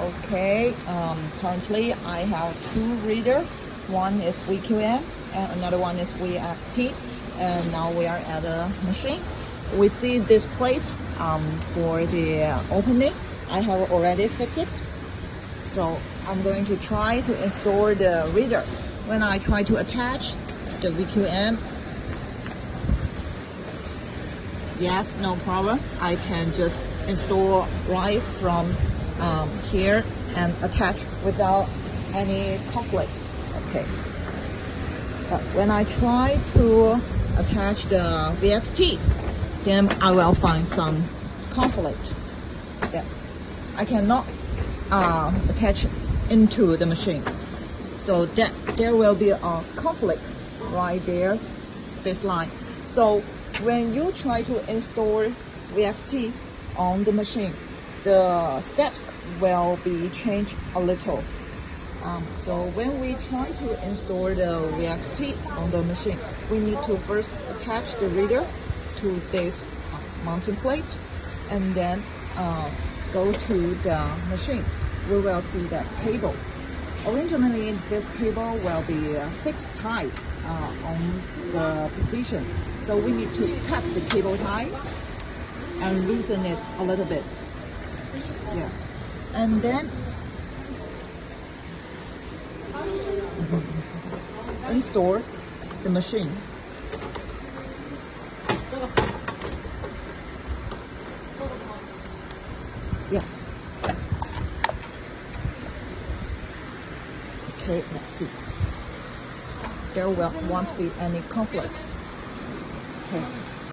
Okay, currently I have two readers. One is VQM and another one is VXT. And now we are at the machine. We see this plate for the opening. I have already fixed it. So I'm going to try to install the reader. When I try to attach the VQM, yes, no problem. I can just install right from here and attach without any conflict. Okay. But when I try to attach the VXT, then I will find some conflict. Yeah. I cannot attach into the machine. So that there will be a conflict right there, this line. So when you try to install VXT on the machine, the steps will be changed a little. So when we try to install the VXT on the machine, we need to first attach the reader to this mounting plate and then go to the machine. We will see the cable. Originally, this cable will be fixed tight on the position. So we need to cut the cable tie and loosen it a little bit. Yes. And then install the machine. Yes. Okay, let's see. There won't be any conflict. Okay.